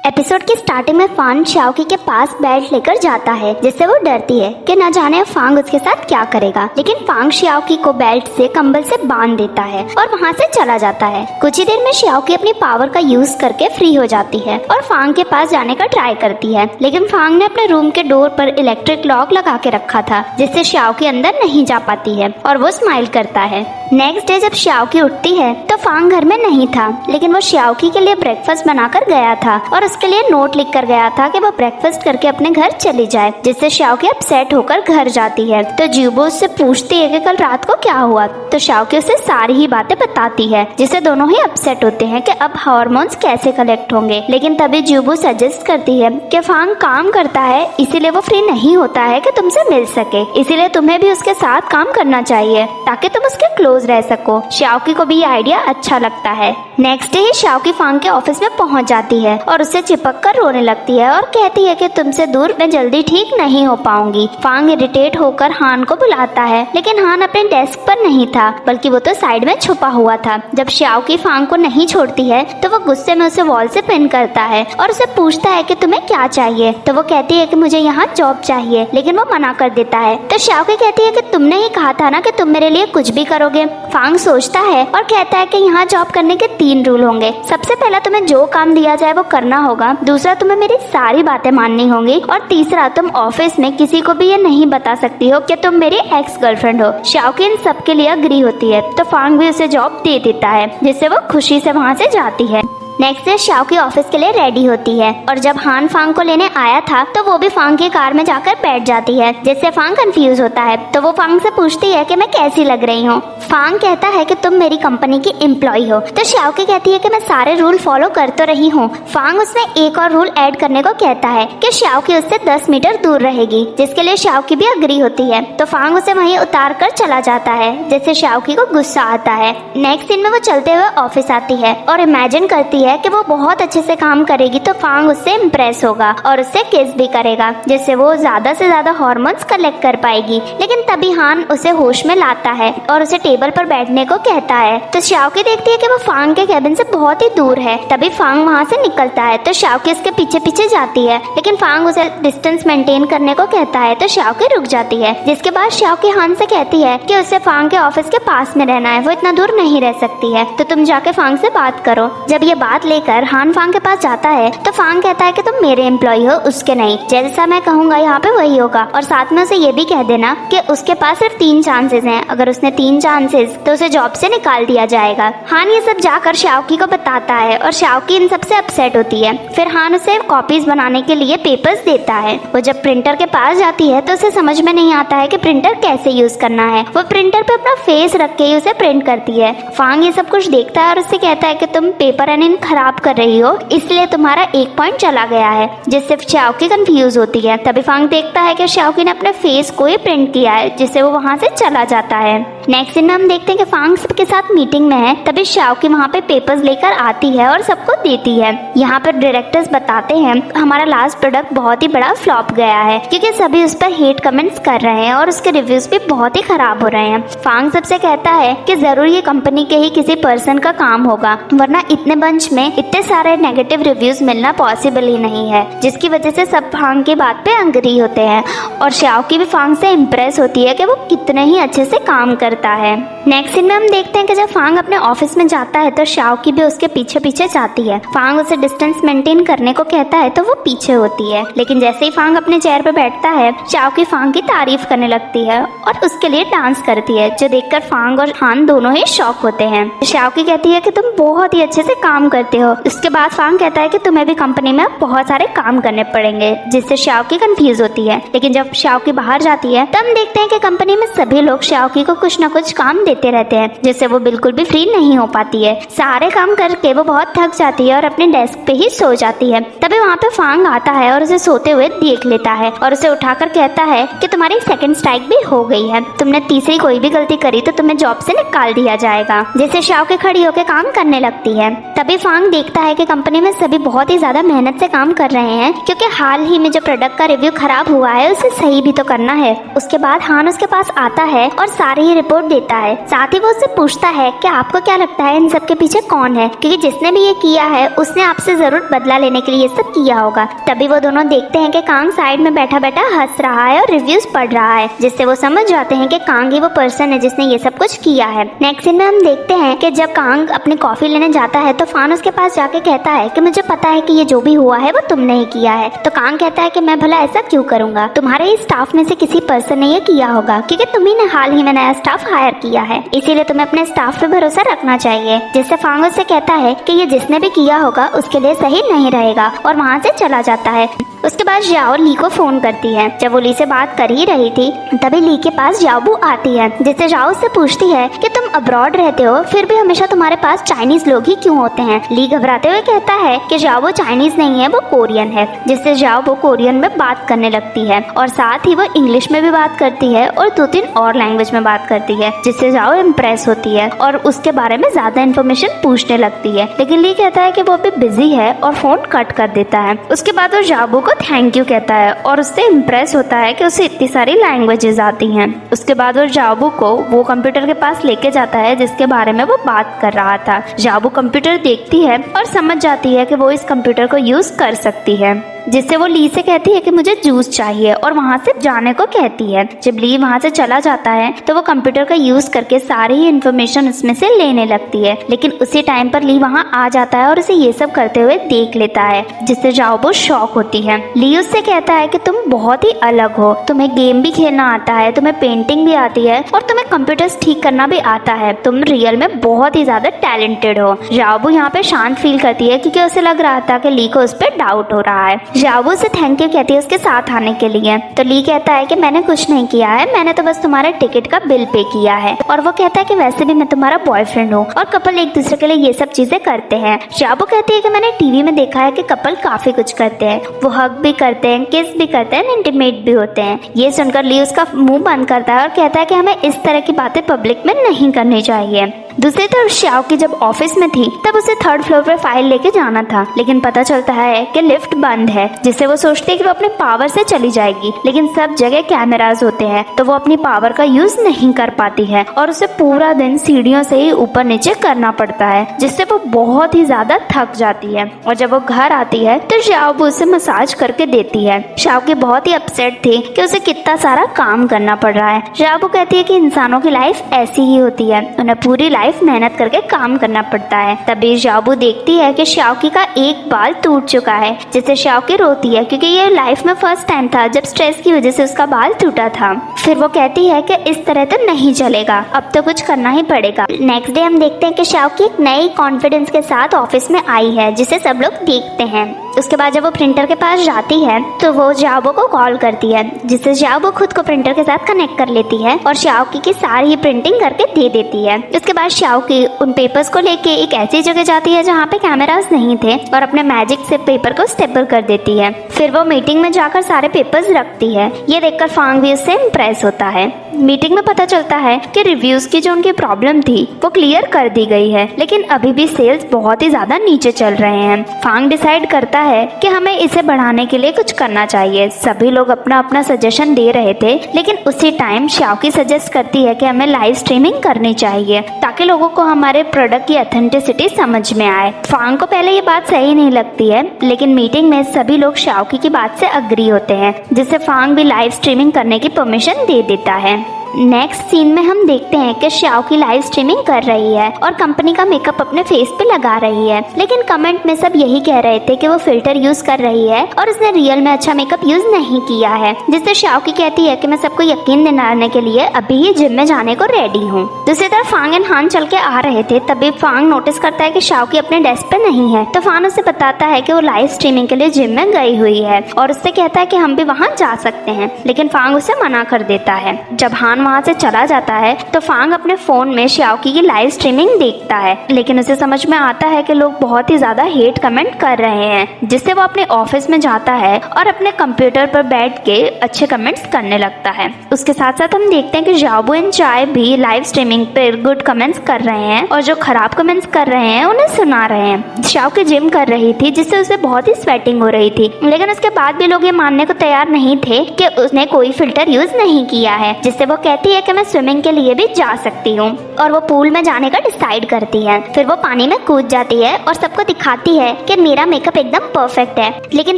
Episode की starting में फान शाओकी के पास बेल्ट लेकर जाता है, जिससे वो डरती है कि न जाने फांग उसके साथ क्या करेगा। लेकिन फांग शाओकी को बेल्ट से कंबल से बांध देता है और वहाँ से चला जाता है। कुछ ही देर में शाओकी अपनी पावर का यूज करके फ्री हो जाती है और फांग के पास जाने का ट्राई करती है, लेकिन फांग ने अपने रूम के डोर पर इलेक्ट्रिक लॉक लगा के रखा था, जिससे शाओकी अंदर नहीं जा पाती है और वो स्माइल करता है। नेक्स्ट डे जब शाओकी उठती है तो फांग घर में नहीं था, लेकिन वो शाओकी के लिए ब्रेकफास्ट बनाकर गया था और उसके लिए नोट लिख कर गया था कि वो ब्रेकफास्ट करके अपने घर चली जाए, जिससे शाओकी अपसेट होकर घर जाती है। तो ज्यूबो उससे पूछती है कि कल रात को क्या हुआ, तो शाओकी उसे सारी ही बातें बताती है, जिससे दोनों ही अपसेट होते हैं कि अब हार्मोन्स कैसे कलेक्ट होंगे। लेकिन तभी ज्यूबो सजेस्ट करती है कि फांग काम करता है, इसीलिए वो फ्री नहीं होता है कि तुमसे मिल सके, इसीलिए तुम्हें भी उसके साथ काम करना चाहिए ताकि तुम उसके क्लोज रह सको। शाओकी को भी ये आइडिया अच्छा लगता है। नेक्स्ट डे ही शाओकी फांग के ऑफिस में पहुंच जाती है और उससे चिपक कर रोने लगती है और कहती है कि तुमसे दूर मैं जल्दी ठीक नहीं हो पाऊंगी। फांग इरिटेट होकर हान को बुलाता है, लेकिन हान अपने डेस्क पर नहीं था, बल्कि वो तो साइड में छुपा हुआ था। जब शाओकी फांग को नहीं छोड़ती है तो वो गुस्से में उसे वॉल से पिन करता है और उसे पूछता है कि तुम्हें क्या चाहिए, तो वो कहती है कि मुझे यहाँ जॉब चाहिए, लेकिन वो मना कर देता है। तो शाओकी कहती है कि तुमने ही कहा था ना कि तुम मेरे लिए कुछ भी करोगे। फांग सोचता है और कहता है कि यहाँ जॉब करने के 3 रूल होंगे। सबसे पहला, तुम्हें जो काम दिया जाए वो करना होगा। दूसरा, तुम्हें मेरी सारी बातें माननी होंगी। और तीसरा, तुम ऑफिस में किसी को भी ये नहीं बता सकती हो कि तुम मेरी एक्स गर्लफ्रेंड हो। शाओकी इन सब के लिए अग्री होती है, तो फांग भी उसे जॉब दे देता है, जिससे वो खुशी से वहाँ से जाती है। नेक्स्ट डे शाओकी ऑफिस के लिए रेडी होती है और जब हान फांग को लेने आया था तो वो भी फांग की कार में जाकर बैठ जाती है, जिससे फांग कंफ्यूज होता है। तो वो फांग से पूछती है कि मैं कैसी लग रही हूँ। फांग कहता है कि तुम मेरी कंपनी की एम्प्लॉय हो। तो शाओकी कहती है कि मैं सारे रूल फॉलो कर तो रही हूँ। फांग उसमें एक और रूल ऐड करने को कहता है कि शाओकी उससे 10 मीटर दूर रहेगी, जिसके लिए शाओकी भी अग्री होती है। तो फांग उसे वहीं उतार कर चला जाता है, जिससे शाओकी को गुस्सा आता है। नेक्स्ट सीन में वो चलते हुए ऑफिस आती है और इमेजिन करती है कि वो बहुत अच्छे से काम करेगी तो फांग उससे इम्प्रेस होगा और उससे किस भी करेगा, जिससे वो ज्यादा से ज्यादा हार्मोन्स कलेक्ट कर पाएगी। लेकिन तभी हान उसे होश में लाता है और उसे टेबल पर बैठने को कहता है। तो शाओकी देखती है कि वो फांग के केबिन से बहुत ही दूर है। तभी फांग वहाँ से निकलता है, तो शाओकी उसके पीछे पीछे जाती है, लेकिन फांग उसे डिस्टेंस मेंटेन करने को कहता है, तो शाओकी रुक जाती है। जिसके बाद शाओकी हान से कहती है कि उसे फांग के ऑफिस के पास में रहना है, वो इतना दूर नहीं रह सकती है, तो तुम जाके फांग से बात करो। जब ये बात लेकर हान फांग के पास जाता है तो फांग कहता है कि तुम मेरे एम्प्लॉय हो, उसके नहीं। जैसा मैं कहूँगा यहाँ पे वही होगा, और साथ में उसे ये भी कह देना कि उसके पास सिर्फ 3 चांसेस हैं। अगर उसने 3 चांसेस तो उसे जॉब से निकाल दिया जाएगा। हान ये सब जाकर शाओकी को बताता है और शाओकी इन सबसे अपसेट होती है। फिर हान उसे कॉपीज बनाने के लिए पेपर्स देता है। वो जब प्रिंटर के पास जाती है तो उसे समझ में नहीं आता है कि प्रिंटर कैसे यूज करना है। वो प्रिंटर पे अपना फेस रख के ही उसे प्रिंट करती है। फांग ये सब कुछ देखता है और उससे कहता है कि तुम पेपर एंड इन खराब कर रही हो, इसलिए तुम्हारा 1 पॉइंट चला गया है, जिससे शाओकी कंफ्यूज होती है। तभी फांग देखता है कि शाओकी ने अपने फेस को ही प्रिंट किया है, जिससे वो वहाँ से चला जाता है। नेक्स्ट सीन में हम देखते हैं कि फांग सबके साथ मीटिंग में है। तभी शाओकी वहाँ पे पेपर्स लेकर आती है और सबको देती है। यहाँ पर डायरेक्टर्स बताते हैं हमारा लास्ट प्रोडक्ट बहुत ही बड़ा फ्लॉप गया है, क्योंकि सभी उस पर हेट कमेंट्स कर रहे हैं और उसके रिव्यूज भी बहुत ही खराब हो रहे हैं। फांग सबसे कहता है कि जरूर ये कंपनी के ही किसी पर्सन का काम होगा, वरना इतने बंच में इतने सारे नेगेटिव रिव्यूज मिलना पॉसिबल ही नहीं है, जिसकी वजह से सब फांग की बात पे एग्री होते हैं और शाओकी भी फांग से इम्प्रेस होती है कि वो कितने ही अच्छे से काम करता है। नेक्स्ट सीन में हम देखते हैं कि जब फांग अपने ऑफिस में जाता है तो शाओकी भी उसके पीछे पीछे जाती है। फांग उसे डिस्टेंस मेंटेन करने को कहता है तो वो पीछे होती है, लेकिन जैसे ही फांग अपने चेयर पर बैठता है शाओकी फांग की तारीफ करने लगती है और उसके लिए डांस करती है, जो देखकर फांग और हान दोनों ही शॉक होते हैं। शाओकी कहती है कि तुम बहुत ही अच्छे से काम करते हो। उसके बाद फांग कहता है कि तुम्हें भी कंपनी में बहुत सारे काम करने पड़ेंगे, जिससे शाओकी कंफ्यूज होती है। लेकिन जब शाओकी बाहर जाती है तब हम देखते हैं कि कंपनी में सभी लोग शाओकी को कुछ न कुछ काम देते रहते हैं, जिससे वो बिल्कुल भी फ्री नहीं हो पाती है। सारे काम करके वो बहुत थक जाती है और अपने डेस्क पे ही सो जाती है। तभी वहाँ पे फांग आता है और उसे सोते हुए देख लेता है और उसे उठाकर कहता है कि तुम्हारी सेकंड स्ट्राइक भी हो गई है, तुमने तीसरी कोई भी गलती करी तो तुम्हें जॉब से निकाल दिया जाएगा, जिससे शाओकी खड़ी होकर काम करने लगती है। तभी फांग फांग देखता है कि कंपनी में सभी बहुत ही ज्यादा मेहनत से काम कर रहे हैं, क्योंकि हाल ही में जो प्रोडक्ट का रिव्यू खराब हुआ है उसे सही भी तो करना है। उसके बाद हान उसके पास आता है और सारी ही रिपोर्ट देता है। साथ ही वो उससे पूछता है कि आपको क्या लगता है इन सब के पीछे कौन है, क्योंकि जिसने भी ये किया है उसने आपसे जरूर बदला लेने के लिए ये सब किया होगा। तभी वो दोनों देखते हैं कि कांग साइड में बैठा बैठा हंस रहा है और रिव्यूज पढ़ रहा है, जिससे वो समझ जाते हैं कि कांग ही वो पर्सन है जिसने ये सब कुछ किया है। नेक्स्ट सीन में हम देखते हैं कि जब कांग अपनी कॉफी लेने जाता है तो फान उसके पास जाके कहता है कि मुझे पता है कि ये जो भी हुआ है वो तुमने ही किया है। तो कांग कहता है कि मैं भला ऐसा क्यों करूंगा, तुम्हारे ही स्टाफ में से किसी पर्सन ने ये किया होगा, क्योंकि तुम्ही ने हाल ही में नया स्टाफ हायर किया है, इसीलिए तुम्हें अपने स्टाफ पे भरोसा रखना चाहिए। जिससे फांग उससे कहता है कि ये जिसने भी किया होगा उसके लिए सही नहीं रहेगा और वहाँ से चला जाता है। उसके बाद जाओ ली को फोन करती है। जब वो ली से बात कर ही रही थी तभी ली के पास जाओबू आती है, जिससे जाओ से पूछती है कि तुम अब्रॉड रहते हो फिर भी हमेशा तुम्हारे पास चाइनीज लोग ही क्यों होते हैं। ली घबराते हुए कहता है कि जाओ चाइनीज नहीं है, वो कोरियन है। जिससे जाओ वो कोरियन में बात करने लगती है और साथ ही वो इंग्लिश में भी बात करती है और 2-3 और लैंग्वेज में बात करती है, जिससे जाओ इम्प्रेस होती है और उसके बारे में ज्यादा इन्फॉर्मेशन पूछने लगती है। लेकिन ली कहता है कि वो अभी बिजी है और फोन कट कर देता है। उसके बाद वो जाबू को थैंक यू कहता है और उससे इम्प्रेस होता है कि उसे इतनी सारी लैंग्वेजेस आती हैं। उसके बाद वो जाबू को वो कंप्यूटर के पास लेके जाता है जिसके बारे में वो बात कर रहा था। जाबू कंप्यूटर देखती है और समझ जाती है कि वो इस कंप्यूटर को यूज कर सकती है, जिससे वो ली से कहती है कि मुझे जूस चाहिए और वहाँ से जाने को कहती है। जब ली वहाँ से चला जाता है तो वो कंप्यूटर का यूज करके सारी ही इन्फॉर्मेशन उसमें से लेने लगती है, लेकिन उसी टाइम पर ली वहाँ आ जाता है और उसे ये सब करते हुए देख लेता है, जिससे जाओ वो शॉक होती है। ली उससे कहता है कि तुम बहुत ही अलग हो, तुम्हें गेम भी खेलना आता है, तुम्हें पेंटिंग भी आती है और तुम्हें कंप्यूटर्स ठीक करना भी आता है, तुम रियल में बहुत ही ज्यादा टैलेंटेड हो। जाओ यहाँ पे शांत फील करती है क्योंकि उसे लग रहा था कि ली को उस पर डाउट हो रहा है। जाओ से थैंक यू कहती है उसके साथ आने के लिए। तो ली कहता है कि मैंने कुछ नहीं किया है, मैंने तो बस तुम्हारे टिकट का बिल पे किया है। और वो कहता है कि वैसे भी मैं तुम्हारा बॉयफ्रेंड हूँ और कपल एक दूसरे के लिए ये सब चीजें करते हैं। जाबू कहती है कि मैंने टीवी में देखा है कि कपल काफी कुछ करते हैं, वो हग भी करते हैं, किस भी करते हैं, इंटीमेट भी होते हैं। ये सुनकर ली उसका मुंह बंद करता है और कहता है कि हमें इस तरह की बातें पब्लिक में नहीं करनी चाहिए। दूसरी तरफ शाओ की जब ऑफिस में थी तब उसे 3rd फ्लोर पे फाइल लेके जाना था, लेकिन पता चलता है कि लिफ्ट बंद है, जिससे वो सोचती है कि वो अपने पावर से चली जाएगी, लेकिन सब जगह कैमरास होते हैं तो वो अपनी पावर का यूज नहीं कर पाती है और उसे पूरा दिन सीढ़ियों से ही ऊपर नीचे करना पड़ता है, जिससे वो बहुत ही ज्यादा थक जाती है। और जब वो घर आती है तो शाओ उसे मसाज करके देती है। शाओ की बहुत ही अपसेट थी कि उसे कितना सारा काम करना पड़ रहा है। शाओ कहती है कि इंसानों की लाइफ ऐसी ही होती है, उन्हें पूरी लाइफ मेहनत करके काम करना पड़ता है। तभी जाबू देखती है कि शाओकी का एक बाल टूट चुका है, जिससे शाओकी रोती है क्योंकि ये लाइफ में फर्स्ट टाइम था जब स्ट्रेस की वजह से उसका बाल टूटा था। फिर वो कहती है कि इस तरह तो नहीं चलेगा, अब तो कुछ करना ही पड़ेगा। नेक्स्ट डे हम देखते हैं कि शाओकी एक नई कॉन्फिडेंस के साथ ऑफिस में आई है, जिसे सब लोग देखते हैं। उसके बाद जब वो प्रिंटर के पास जाती है तो वो जाबो को कॉल करती है, जिससे जाबो खुद को प्रिंटर के साथ कनेक्ट कर लेती है और शाओकी की सारी ही प्रिंटिंग करके दे देती है। उसके बाद शाओकी उन पेपर्स को लेके एक ऐसी जगह जाती है जहाँ पे कैमरास नहीं थे और अपने मैजिक से पेपर को स्टेपल कर देती है। फिर वो मीटिंग में जाकर सारे पेपर्स रखती है। ये देखकर फांग भी उससे इम्प्रेस होता है। मीटिंग में पता चलता है कि रिव्यूज की जो उनकी प्रॉब्लम थी वो क्लियर कर दी गई है, लेकिन अभी भी सेल्स बहुत ही ज्यादा नीचे चल रहे हैं। फांग डिसाइड करता है कि हमें इसे बढ़ाने के लिए कुछ करना चाहिए। सभी लोग अपना अपना सजेशन दे रहे थे, लेकिन उसी टाइम शाओकी सजेस्ट करती है कि हमें लाइव स्ट्रीमिंग करनी चाहिए ताकि लोगों को हमारे प्रोडक्ट की ऑथेंटिसिटी समझ में आए। फांग को पहले ये बात सही नहीं लगती है, लेकिन मीटिंग में सभी लोग शाओकी की बात से अग्री होते हैं, जिससे फांग भी लाइव स्ट्रीमिंग करने की परमिशन दे देता है। नेक्स्ट सीन में हम देखते हैं कि शाओकी लाइव स्ट्रीमिंग कर रही है और कंपनी का मेकअप अपने फेस पे लगा रही है, लेकिन कमेंट में सब यही कह रहे थे कि वो फिल्टर यूज कर रही है और उसने रियल में अच्छा मेकअप यूज नहीं किया है, जिससे शाओकी कहती है कि मैं सबको यकीन दिलाने के लिए अभी ही जिम में जाने को रेडी हूँ। दूसरी तरफ फांग एंड हान चल के आ रहे थे, तभी फांग नोटिस करता है कि शाओकी अपने डेस्क पे नहीं है, तो फान उसे बताता है कि वो लाइव स्ट्रीमिंग के लिए जिम में गई हुई है और उससे कहता है कि हम भी वहाँ जा सकते हैं, लेकिन फांग उसे मना कर देता है। जब हान वहाँ से चला जाता है तो फांग अपने फोन में शाओकी की लाइव स्ट्रीमिंग देखता है, लेकिन उसे समझ में आता है कि लोग बहुत ही ज्यादा हेट कमेंट कर रहे हैं, जिससे वो अपने ऑफिस में जाता है और अपने कंप्यूटर पर बैठ के अच्छे कमेंट्स करने लगता है। उसके साथ साथ हम देखते हैं कि ज़ाओबू एंड चाय भी लाइव स्ट्रीमिंग पर गुड कमेंट्स कर रहे हैं और जो खराब कमेंट्स कर रहे हैं उन्हें सुना रहे हैं। शाओकी जिम कर रही थी जिससे उसे बहुत ही स्वेटिंग हो रही थी, लेकिन उसके बाद भी लोग ये मानने को तैयार नहीं थे कि उसने कोई फिल्टर यूज नहीं किया है, जिससे वो कहती है कि मैं स्विमिंग के लिए भी जा सकती हूँ और वो पूल में जाने का डिसाइड करती है। फिर वो पानी में कूद जाती है और सबको दिखाती है कि मेरा मेकअप एकदम परफेक्ट है। लेकिन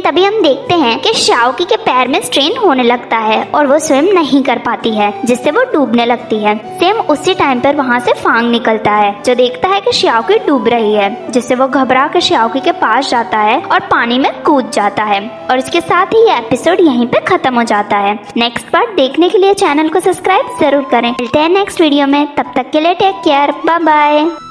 तभी हम देखते हैं कि शाओकी के पैर में स्ट्रेन होने लगता है और वो स्विम नहीं कर पाती है, जिससे वो डूबने लगती है। सेम उसी टाइम पर वहाँ से फांग निकलता है जो देखता है कि शाओकी डूब रही है, जिससे वो घबरा कर शाओकी के पास जाता है और पानी में कूद जाता है। और इसके साथ ही ये एपिसोड यहीं पे खत्म हो जाता है। नेक्स्ट पार्ट देखने के लिए चैनल को सब्सक्राइब जरूर करें। मिलते हैं नेक्स्ट वीडियो में, तब तक के लिए टेक केयर, बाय बाय।